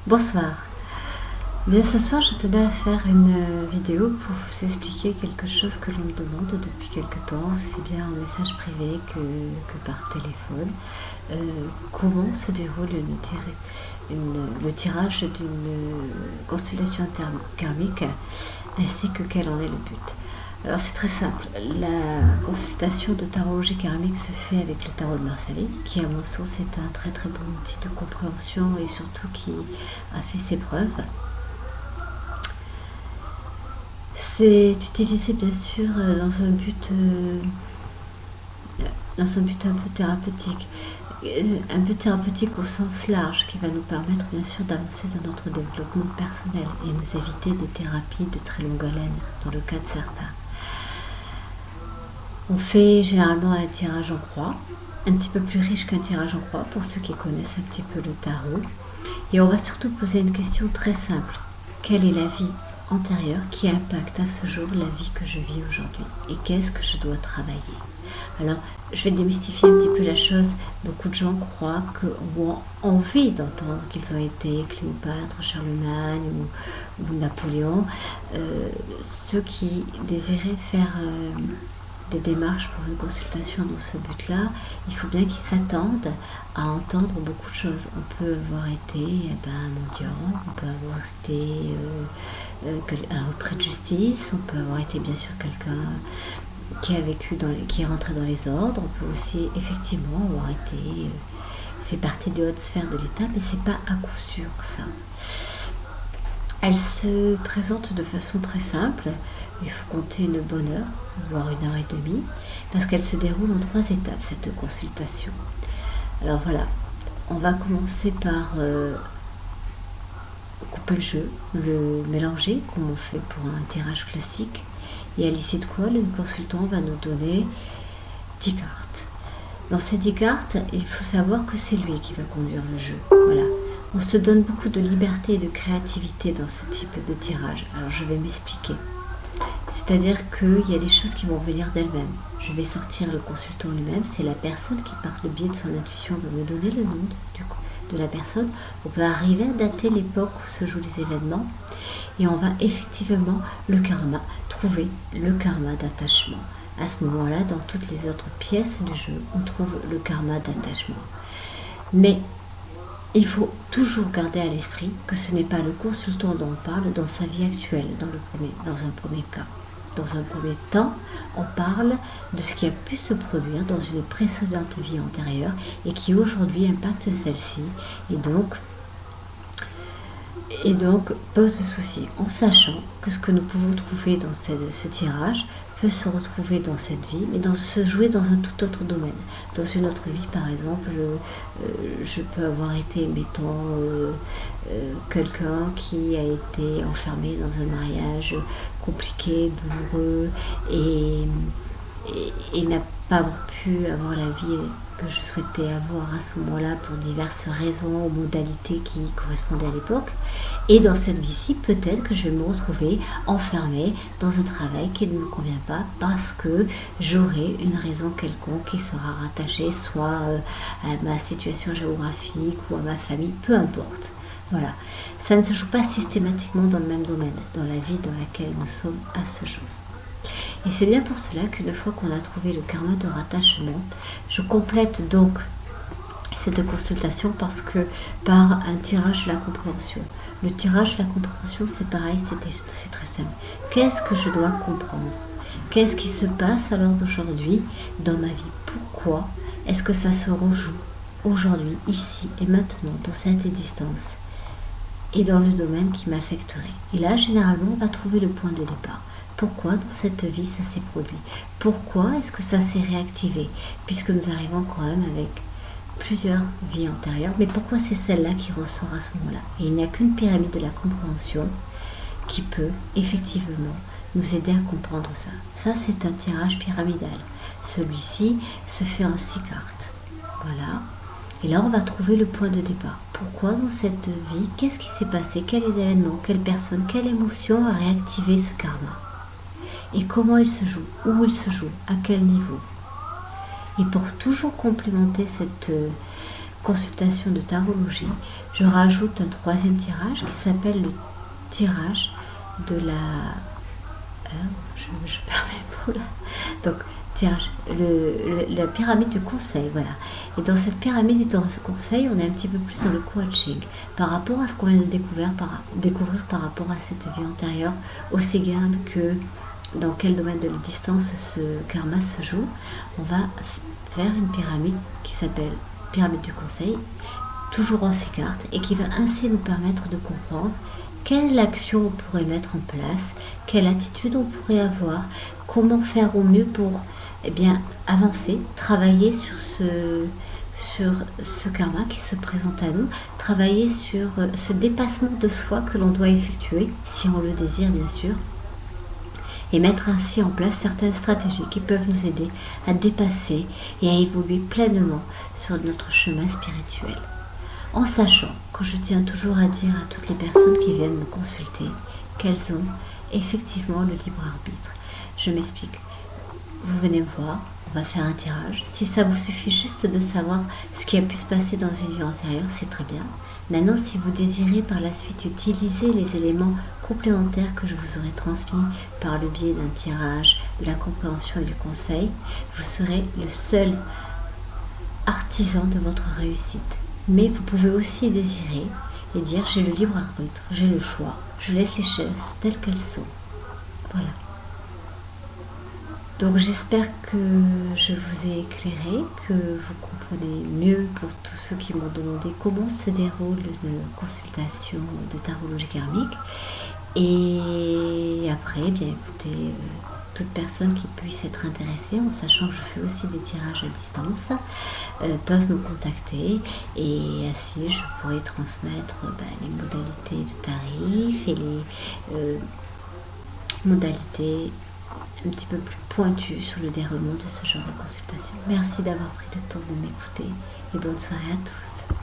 Bonsoir. Bien, ce soir, je tenais à faire une vidéo pour vous expliquer quelque chose que l'on me demande depuis quelque temps, aussi bien en message privé que par téléphone. Comment se déroule le tirage d'une consultation karmique, ainsi que quel en est le but. Alors c'est très simple, la consultation de tarologie karmique se fait avec le tarot de Marseille, qui à mon sens est un très très bon outil de compréhension et surtout qui a fait ses preuves. C'est utilisé bien sûr dans un but un peu thérapeutique. Un but thérapeutique au sens large qui va nous permettre bien sûr d'avancer dans notre développement personnel et nous éviter des thérapies de très longue haleine dans le cas de certains. On fait généralement un tirage en croix, un petit peu plus riche qu'un tirage en croix pour ceux qui connaissent un petit peu le tarot. Et on va surtout poser une question très simple. Quelle est la vie antérieure qui impacte à ce jour la vie que je vis aujourd'hui? Et qu'est-ce que je dois travailler? Alors, je vais démystifier un petit peu la chose. Beaucoup de gens croient ou ont envie d'entendre qu'ils ont été Cléopâtre, Charlemagne ou Napoléon. Ceux qui désiraient faire des démarches pour une consultation dans ce but-là, il faut bien qu'ils s'attendent à entendre beaucoup de choses. On peut avoir été un mendiant, on peut avoir été un repris de justice, on peut avoir été bien sûr quelqu'un qui a vécu qui est rentré dans les ordres, on peut aussi effectivement avoir été fait partie des hautes sphères de l'État, mais c'est pas à coup sûr ça. Elle se présente de façon très simple. Il faut compter une bonne heure, voire 1h30, parce qu'elle se déroule en 3 étapes, cette consultation. Alors voilà, on va commencer par couper le jeu, le mélanger, comme on fait pour un tirage classique. Et à l'issue de quoi, le consultant va nous donner 10 cartes. Dans ces 10 cartes, il faut savoir que c'est lui qui va conduire le jeu. Voilà. On se donne beaucoup de liberté et de créativité dans ce type de tirage. Alors je vais m'expliquer. C'est-à-dire qu'il y a des choses qui vont venir d'elles-mêmes. Je vais sortir le consultant lui-même. C'est la personne qui, par le biais de son intuition, va me donner le nom de la personne. On peut arriver à dater l'époque où se jouent les événements. Et on va effectivement trouver le karma d'attachement. À ce moment-là, dans toutes les autres pièces du jeu, on trouve le karma d'attachement. Mais il faut toujours garder à l'esprit que ce n'est pas le consultant dont on parle dans sa vie actuelle, dans un premier cas. Dans un premier temps, on parle de ce qui a pu se produire dans une précédente vie antérieure et qui aujourd'hui impacte celle-ci et donc pose souci, en sachant que ce que nous pouvons trouver dans ce tirage peut se retrouver dans cette vie, mais se jouer dans un tout autre domaine. Dans une autre vie, par exemple, je peux avoir été, mettons, quelqu'un qui a été enfermé dans un mariage compliqué, douloureux, et n'a pas pu avoir la vie que je souhaitais avoir à ce moment-là pour diverses raisons ou modalités qui correspondaient à l'époque. Et dans cette vie-ci, peut-être que je vais me retrouver enfermée dans un travail qui ne me convient pas parce que j'aurai une raison quelconque qui sera rattachée soit à ma situation géographique ou à ma famille, peu importe. Voilà, ça ne se joue pas systématiquement dans le même domaine, dans la vie dans laquelle nous sommes à ce jour. Et c'est bien pour cela qu'une fois qu'on a trouvé le karma de rattachement, je complète donc cette consultation par un tirage de la compréhension. Le tirage de la compréhension, c'est pareil, c'est très simple. Qu'est-ce que je dois comprendre? Qu'est-ce qui se passe à l'heure d'aujourd'hui dans ma vie? Pourquoi est-ce que ça se rejoue aujourd'hui, ici et maintenant, dans cette existence et dans le domaine qui m'affecterait? Et là, généralement, on va trouver le point de départ. Pourquoi dans cette vie ça s'est produit? Pourquoi est-ce que ça s'est réactivé? Puisque nous arrivons quand même avec plusieurs vies antérieures, mais pourquoi c'est celle-là qui ressort à ce moment-là? Et il n'y a qu'une pyramide de la compréhension qui peut effectivement nous aider à comprendre ça. Ça, c'est un tirage pyramidal. Celui-ci se fait en 6 cartes. Voilà. Et là, on va trouver le point de départ. Pourquoi dans cette vie? Qu'est-ce qui s'est passé? Quel événement? Quelle personne? Quelle émotion a réactivé ce karma? Et comment il se joue? Où il se joue? À quel niveau? Et pour toujours complémenter cette consultation de tarologie, je rajoute un troisième tirage qui s'appelle le tirage de la... je perds mes mots là. Donc, tirage, la pyramide du conseil, voilà. Et dans cette pyramide du conseil, on est un petit peu plus dans le coaching par rapport à ce qu'on vient de découvrir par rapport à cette vie antérieure, aussi bien que dans quel domaine de la distance ce karma se joue. On va faire une pyramide qui s'appelle pyramide du conseil, toujours en 6 cartes, et qui va ainsi nous permettre de comprendre quelle action on pourrait mettre en place, quelle attitude on pourrait avoir, comment faire au mieux pour avancer, travailler sur ce karma qui se présente à nous, travailler sur ce dépassement de soi que l'on doit effectuer, si on le désire bien sûr, et mettre ainsi en place certaines stratégies qui peuvent nous aider à dépasser et à évoluer pleinement sur notre chemin spirituel. En sachant que je tiens toujours à dire à toutes les personnes qui viennent me consulter qu'elles ont effectivement le libre arbitre. Je m'explique. Vous venez me voir, on va faire un tirage. Si ça vous suffit juste de savoir ce qui a pu se passer dans une vie antérieure, c'est très bien. Maintenant, si vous désirez par la suite utiliser les éléments complémentaires que je vous aurai transmis par le biais d'un tirage, de la compréhension et du conseil, vous serez le seul artisan de votre réussite. Mais vous pouvez aussi désirer et dire j'ai le libre arbitre, j'ai le choix, je laisse les choses telles qu'elles sont. Voilà. Donc j'espère que je vous ai éclairé, que vous comprenez mieux pour tous ceux qui m'ont demandé comment se déroule une consultation de tarologie karmique. Et après, écoutez, toute personne qui puisse être intéressée, en sachant que je fais aussi des tirages à distance, peuvent me contacter et ainsi je pourrai transmettre les modalités de tarif et les modalités un petit peu plus pointues sur le déroulement de ce genre de consultation. Merci d'avoir pris le temps de m'écouter et bonne soirée à tous.